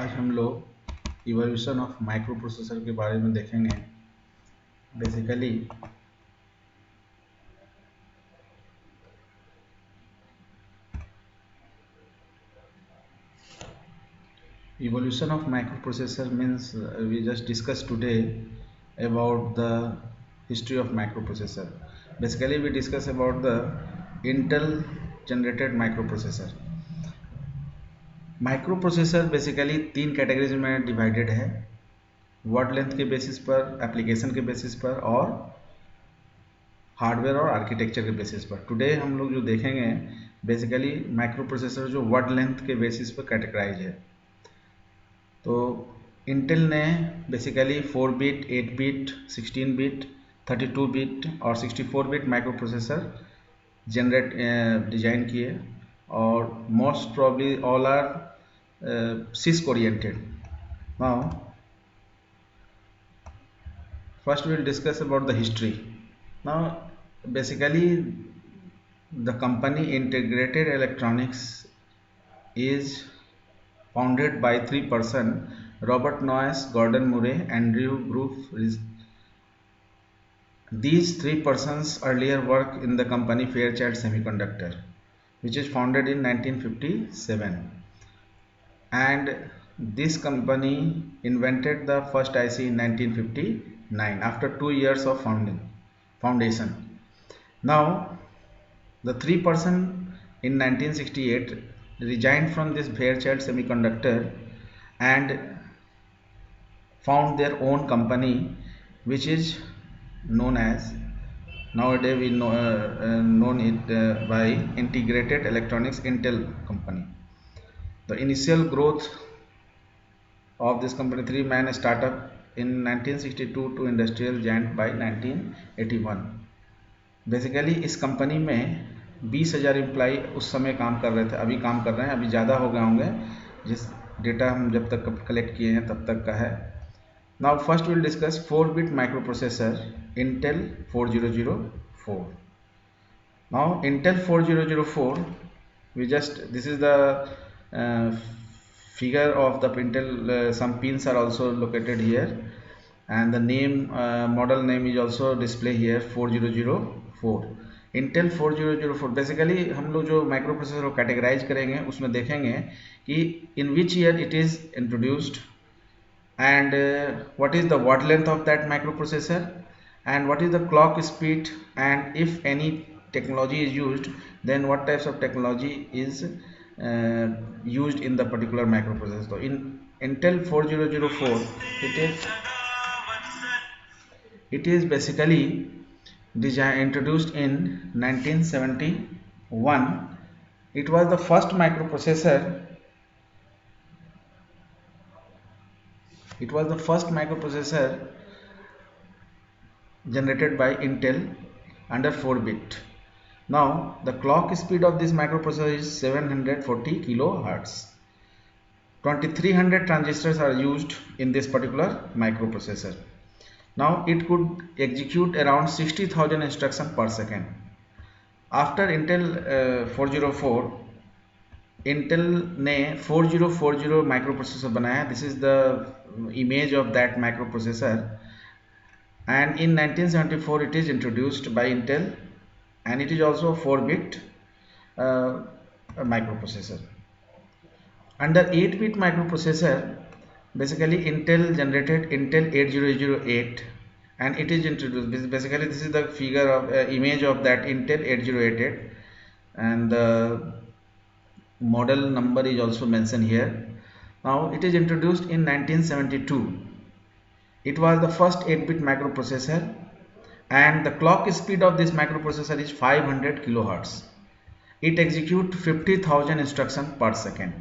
आज हम लोग इवोल्यूशन ऑफ माइक्रो प्रोसेसर के बारे में देखेंगे। Basically evolution of microprocessor means we just discussed today about the history of microprocessor. Basically we discuss about the Intel generated microprocessor. Microprocessor basically तीन categories में divided है, वर्ड लेंथ के basis पर, application के बेसिस पर और hardware और architecture के बेसिस पर। टुडे हम लोग जो देखेंगे बेसिकली माइक्रोप्रोसेसर जो वर्ड लेंथ के बेसिस पर कैटेगराइज है। तो इंटेल ने basically 4 bit, 8 bit, 16 bit, 32 bit और 64 बिट माइक्रोप्रोसेसर डिजाइन किए और most probably all are CISC oriented. Now first we will discuss about the history. Now basically the company Integrated Electronics is founded by three persons: Robert Noyce, Gordon Murray, Andrew Groove. These three persons earlier worked in the company Fairchild Semiconductor, which is founded in 1957, and this company invented the first IC in 1959 after 2 years of foundation. Now the three persons in 1968 resigned from this Fairchild Semiconductor and found their own company, which is known as, nowadays we known it by Integrated Electronics Intel company. The initial growth of this company, three-man startup in 1962 to industrial giant by 1981. Basically इस company में 20,000 employee उस समय काम कर रहे थे, अभी काम कर रहे हैं, अभी ज़्यादा हो गए होंगे, जिस डेटा हम जब तक कलेक्ट किए हैं तब तक का है। Now first will discuss 4 bit microprocessor Intel 4004. Now Intel 4004, we just, this is the figure of the Intel. Some pins are also located here, and the name, model name is also display here, 4004. Intel 4004 basically हम लोग जो micro processor को categorise करेंगे उसमें देखेंगे कि in which year it is introduced and what is the word length of that microprocessor and what is the clock speed, and if any technology is used, then what types of technology is used in the particular microprocessor. So in Intel 4004 it is basically introduced in 1971. It was the first microprocessor. It was the first microprocessor generated by Intel under 4 bit. Now the clock speed of this microprocessor is 740 kilohertz. 2300 transistors are used in this particular microprocessor. Now it could execute around 60,000 instructions per second. After Intel 404, Intel ने 4040 microprocessor बनाया. This is the image of that microprocessor, and in 1974 it is introduced by Intel, and it is also a 4 bit microprocessor. Under 8 bit microprocessor, basically Intel generated Intel 8008, and it is introduced. Basically this is the figure of image of that Intel 8088, and the model number is also mentioned here. Now it is introduced in 1972. It was the first 8 bit microprocessor, and the clock speed of this microprocessor is 500 kilohertz. It executes 50,000 instructions per second.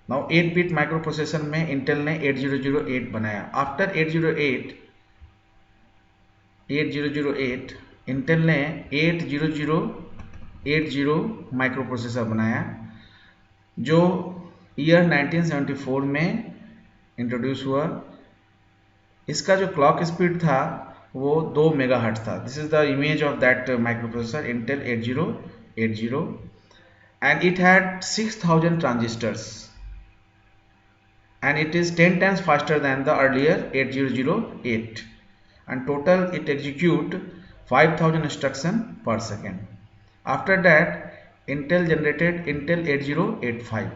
Now 8 bit microprocessor में Intel ने 8008 बनाया. After 808 Intel ने 8080 microprocessor बनाया, जो year 1974 में introduce हुआ. इसका जो क्लॉक स्पीड था वो 2 मेगाहर्ट्ज था. This is the image of that microprocessor Intel 8080, and it had 6000 transistors, and it is 10 times faster than the earlier 8008, and total it execute 5000 instruction per second. After that, Intel generated Intel 8085.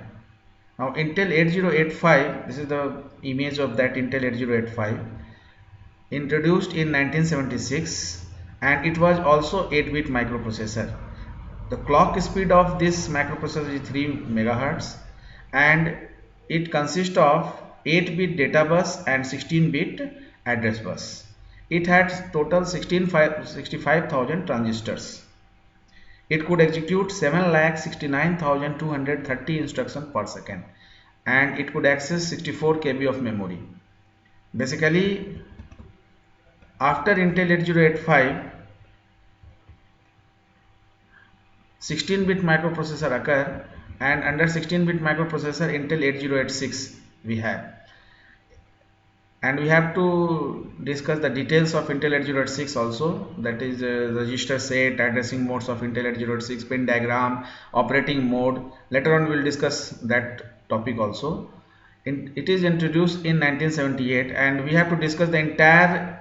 Now Intel 8085, this is the image of that Intel 8085, introduced in 1976, and it was also 8-bit microprocessor. The clock speed of this microprocessor is 3 MHz, and it consists of 8-bit data bus and 16-bit address bus. It had total 65,000 transistors. It could execute 7,69,230 instructions per second, and it could access 64 KB of memory. Basically, after Intel 8085, 16-bit microprocessor occur, and under 16-bit microprocessor Intel 8086 we have. And we have to discuss the details of Intel 8086 also, that is register set, addressing modes of Intel 8086, pin diagram, operating mode. Later on we will discuss that topic also. It is introduced in 1978, and we have to discuss the entire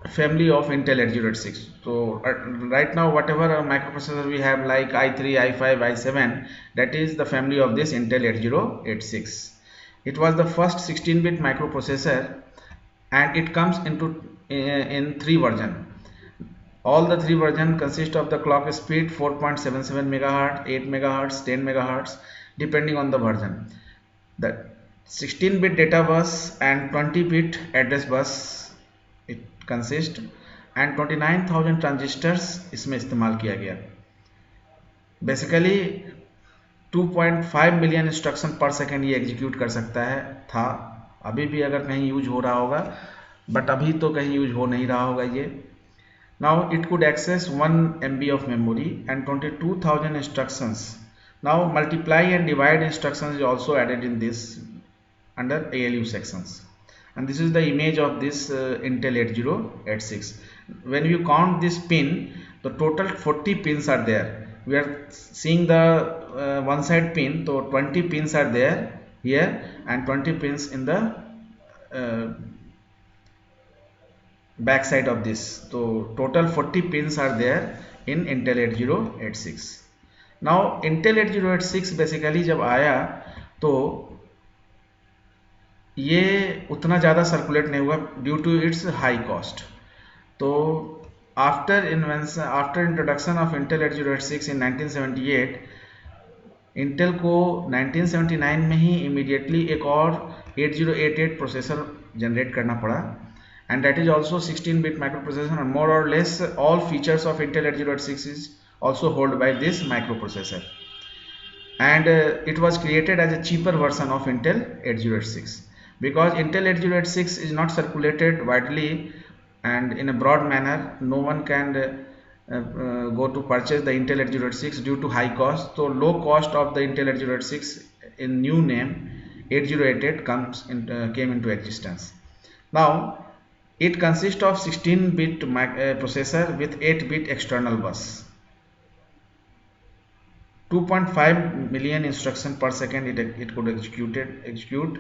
family of Intel 8086. So right now whatever microprocessor we have like i3, i5, i7, that is the family of this Intel 8086. It was the first 16-bit microprocessor, and it comes in 3 versions. All the 3 versions consist of the clock speed 4.77 MHz, 8 MHz, 10 MHz, depending on the version. The 16-bit data bus and 20-bit address bus it consists, and 29,000 transistors इसमें इस्तेमाल किया गया. Basically 2.5 million instruction पर second ये execute कर सकता है था. अभी भी अगर कहीं यूज हो रहा होगा, बट अभी तो कहीं यूज हो नहीं रहा होगा ये. Now it could access 1 MB of memory and 22,000 instructions. Now multiply and divide instructions is also added in this under ALU sections. And this is the image of this Intel 8086. When you count this pin, the total 40 pins are there. We are seeing the one side pin, so 20 pins are there here and 20 pins in the back side of this. So total 40 pins are there in Intel 8086. Now Intel 8086 basically जब आया तो ये उतना ज़्यादा circulate नहीं हुआ due to its high cost. तो after introduction of Intel 8086 in 1978, Intel को 1979 में ही इमीडिएटली एक और 8088 प्रोसेसर जनरेट करना पड़ा, and that is also 16-bit microprocessor, and more or less all features of Intel 8086 is also held by this microprocessor, and it was created as a cheaper version of Intel 8086. Because Intel 8086 is not circulated widely and in a broad manner, no one can go to purchase the Intel 8086 due to high cost. So low cost of the Intel 8086 in new name 8088 came into existence. Now it consists of 16-bit processor with 8-bit external bus. 2.5 million instructions per second it could execute,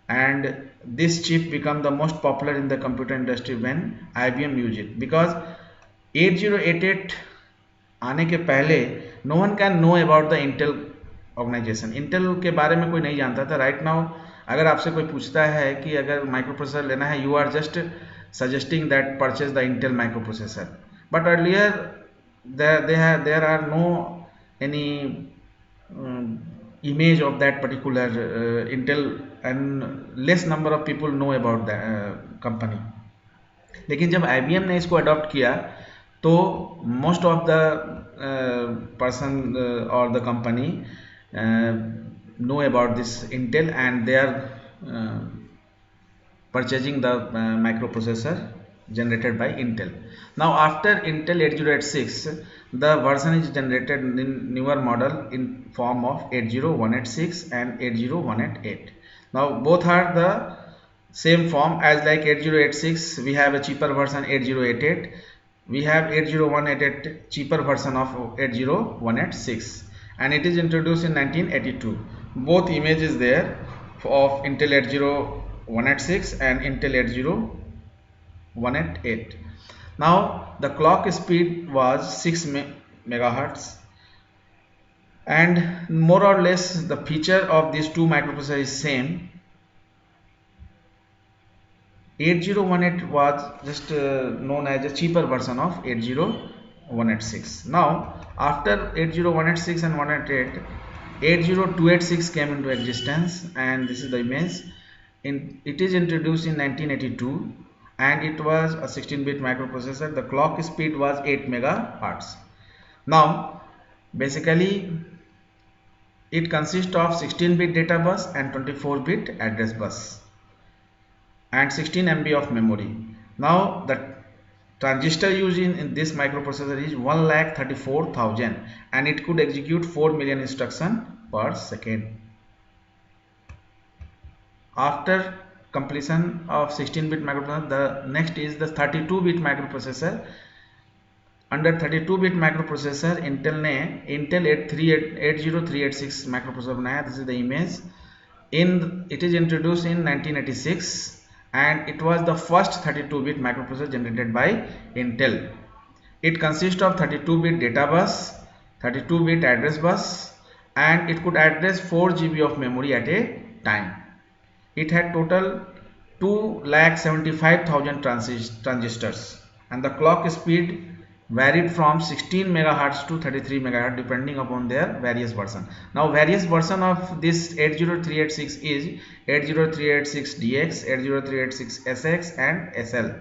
and this chip became the most popular in the computer industry when IBM used it. Because 8088 आने के पहले no one can know about the Intel organization. Intel के बारे में कोई नहीं जानता था. राइट नाउ अगर आपसे कोई पूछता है कि अगर माइक्रोप्रोसेसर लेना है, you are just suggesting that purchase the Intel microprocessor. But earlier there are no any image of that particular Intel, and less number of people know about the company. लेकिन जब IBM ने इसको adopt किया तो most of the person or the company know about this Intel, and they are purchasing the microprocessor generated by Intel. Now after Intel 8086, the version is generated in newer model in form of 80186 and 80188. Now both are the same form as like 8086. We have a cheaper version 8088. We have 800188 cheaper version of 80186, and it is introduced in 1982. both images there of Intel 80186 and Intel 80188. Now the clock speed was 6 megahertz, and more or less the feature of these two microprocessors is same. 8018 was just known as a cheaper version of 80186. Now after 80186 and 188, 80286 came into existence, and this is the image. It is introduced in 1982, and it was a 16-bit microprocessor. The clock speed was 8 megahertz. Now basically it consists of 16-bit data bus and 24-bit address bus and 16 MB of memory. Now the transistor used in this microprocessor is 1,34,000, and it could execute 4 million instructions per second. After completion of 16-bit microprocessor, the next is the 32-bit microprocessor. Under 32-bit microprocessor, Intel ने Intel 80386 microprocessor बनाया. This is the image. It is introduced in 1986, and it was the first 32-bit microprocessor generated by Intel. It consists of 32-bit data bus, 32-bit address bus, and it could address 4 GB of memory at a time. It had total 2,75,000 transistors, and the clock speed varied from 16 megahertz to 33 megahertz depending upon their various version. Now various version of this 80386 is 80386DX, 80386SX and SL.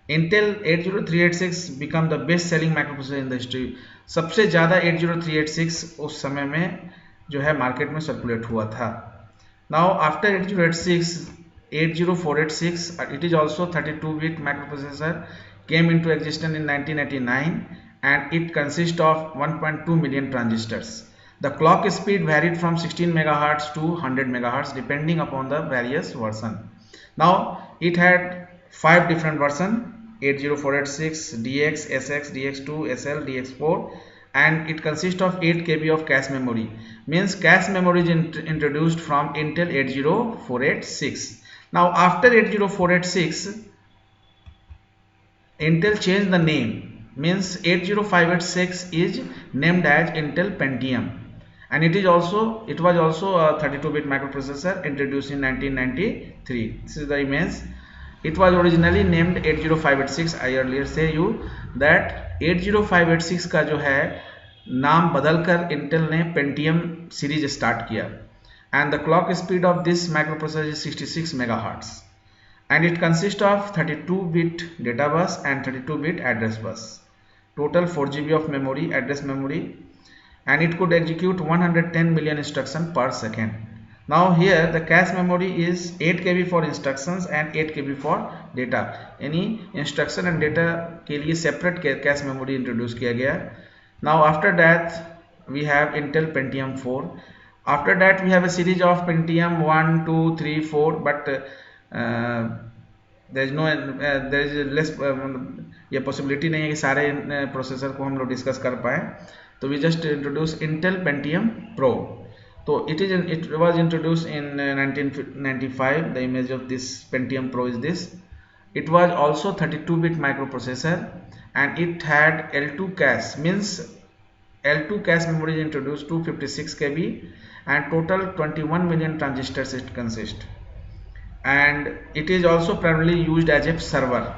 Intel 80386 become the best selling microprocessor in the history. सबसे ज़्यादा 80386 उस समय में जो है market में circulate हुआ था. Now after 8086, 80486, it is also 32-bit microprocessor, came into existence in 1989, and it consists of 1.2 million transistors. The clock speed varied from 16 megahertz to 100 megahertz depending upon the various version. Now it had 5 different versions: 80486, DX, SX, DX2, SL, DX4, and it consists of 8 KB of cache memory. Means cache memory is introduced from Intel 80486. Now after 80486, Intel changed the name. Means 80586 is named as Intel Pentium, and it was also a 32-bit microprocessor introduced in 1993. This is the image. It was originally named 80586. I earlier say you that 80586 का जो है नाम बदलकर Intel ने Pentium series start किया, and the clock speed of this microprocessor is 66 megahertz, and it consists of 32-bit data bus and 32-bit address bus. Total 4 GB of memory, address memory, and it could execute 110 million instructions per second. Now here the cache memory is 8 KB for instructions and 8 KB for data. Any instruction and data के लिए separate cache memory introduce किया गया. Now after that we have Intel Pentium 4. After that we have a series of Pentium 1, 2, 3, 4, but there is less ये possibility नहीं है कि सारे processor को हम लोग डिस्कस कर पाए, तो we just introduce Intel Pentium Pro. So it was introduced in 1995. The image of this Pentium Pro is this. It was also 32-bit microprocessor, and it had L2 cache. Means L2 cache memory is introduced to 56 KB, and total 21 million transistors it consists. And it is also primarily used as a server.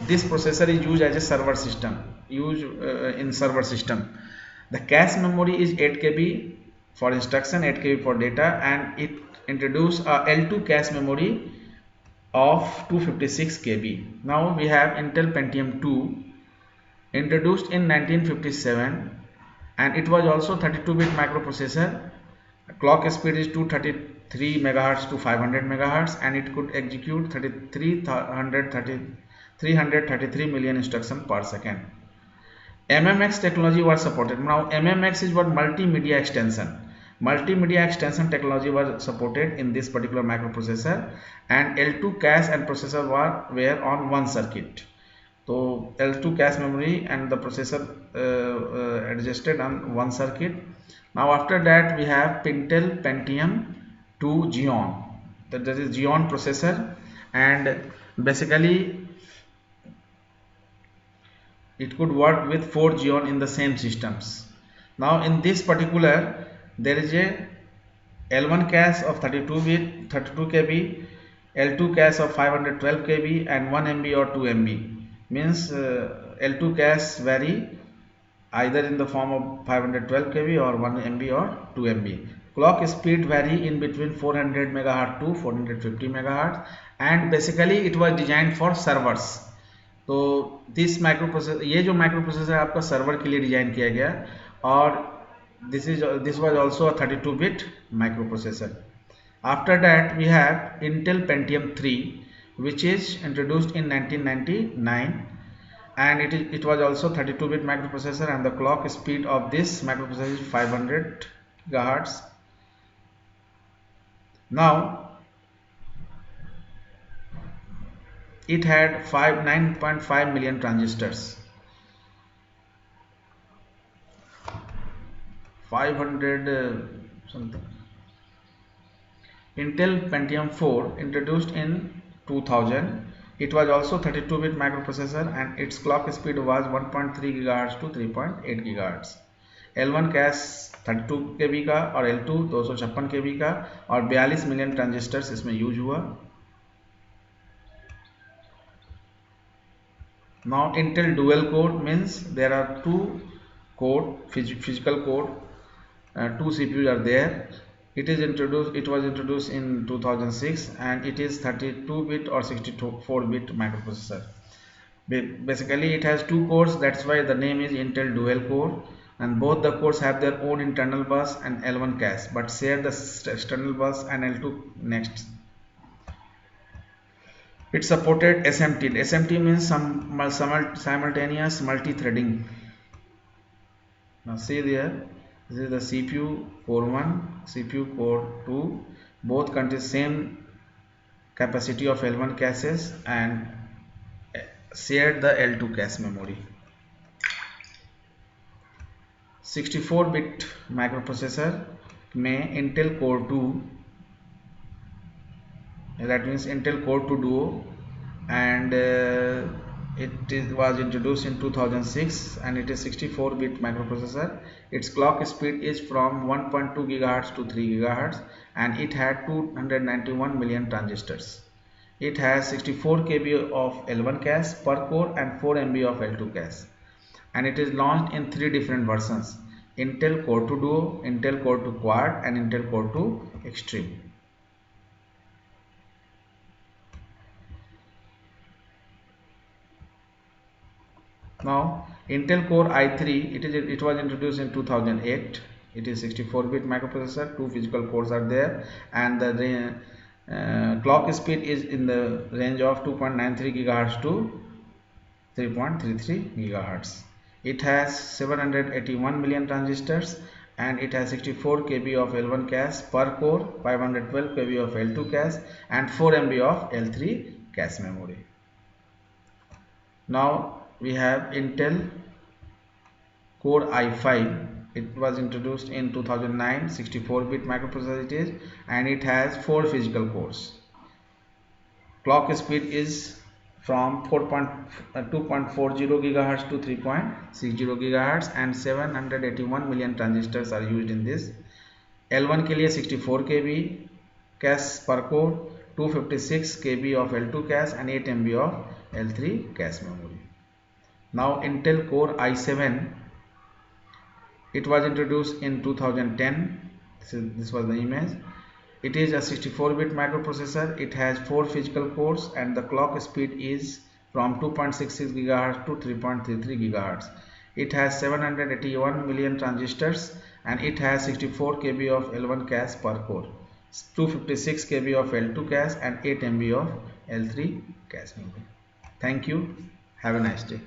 This processor is used as a server system, in server system. The cache memory is 8 KB for instruction, 8 KB for data, and it introduced a L2 cache memory of 256 KB. Now we have Intel Pentium 2, introduced in 1957, and it was also 32-bit microprocessor. Clock speed is 233 megahertz to 500 megahertz, and it could execute 333 million instructions per second. MMX technology was supported. Now MMX is what multimedia extension. Multimedia extension technology was supported in this particular microprocessor, and L2 cache and processor were on one circuit. So L2 cache memory and the processor adjusted on one circuit. Now after that we have Intel Pentium 2 Xeon, that is Xeon processor, and basically it could work with 4 Xeon in the same systems. Now in this particular there is a L1 cache of 32 KB, L2 cache of 512 KB and 1 MB or 2 MB. Means L2 cache vary either in the form of 512 KB or 1 MB or 2 MB. Clock speed vary in between 400 MHz to 450 MHz, and basically it was designed for servers. तो this microprocessor, ये जो microprocessor आपका server के लिए design किया गया, और this was also a 32 bit microprocessor. After that we have Intel Pentium 3 which is introduced in 1999, and it was also 32 bit microprocessor, and the clock speed of this microprocessor is 500 GHz. Now it had 9.5 million transistors. 500 something. Intel Pentium 4 introduced in 2000. It was also 32 bit microprocessor, and its clock speed was 1.3 GHz to 3.8 GHz. L1 cache 32 KB का और L2 256 KB का, और 42 million transistors इसमें use हुआ. Now Intel dual core means there are two core, physical core, two CPUs are there. It was introduced in 2006, and it is 32 bit or 64 bit microprocessor. Basically it has two cores, that's why the name is Intel dual core, and both the cores have their own internal bus and L1 cache, but share the external bus and L2 next. It supported SMT. SMT means simultaneous multi-threading. Now see there, this is the CPU core 1, CPU core 2, both contain same capacity of L1 caches and shared the L2 cache memory. 64 bit microprocessor में Intel Core 2, that means Intel Core 2 Duo, and was introduced in 2006, and it is 64 bit microprocessor. Its clock speed is from 1.2 GHz to 3 GHz, and it had 291 million transistors. It has 64 KB of L1 cache per core and 4 MB of L2 cache, and it is launched in 3 different versions: Intel Core 2 Duo, Intel Core 2 Quad, and Intel Core 2 Extreme. Now Intel Core i3, it was introduced in 2008. It is 64 bit microprocessor, 2 physical cores are there, and the clock speed is in the range of 2.93 GHz to 3.33 GHz. It has 781 million transistors, and it has 64 KB of L1 cache per core, 512 KB of L2 cache, and 4 MB of L3 cache memory. Now we have Intel Core i5. It was introduced in 2009, 64 bit microprocessor it is, and it has 4 physical cores. Clock speed is from 2.40 GHz to 3.60 GHz, and 781 million transistors are used in this. L1 के लिए 64 KB cache per core, 256 KB of L2 cache, and 8 MB of L3 cache memory. Now Intel Core i7, it was introduced in 2010. This was the image. It is a 64 bit microprocessor. It has 4 physical cores, and the clock speed is from 2.66 GHz to 3.33 GHz. It has 781 million transistors, and it has 64 KB of L1 cache per core, 256 KB of L2 cache, and 8 MB of L3 cache memory. Thank you. Have a nice day.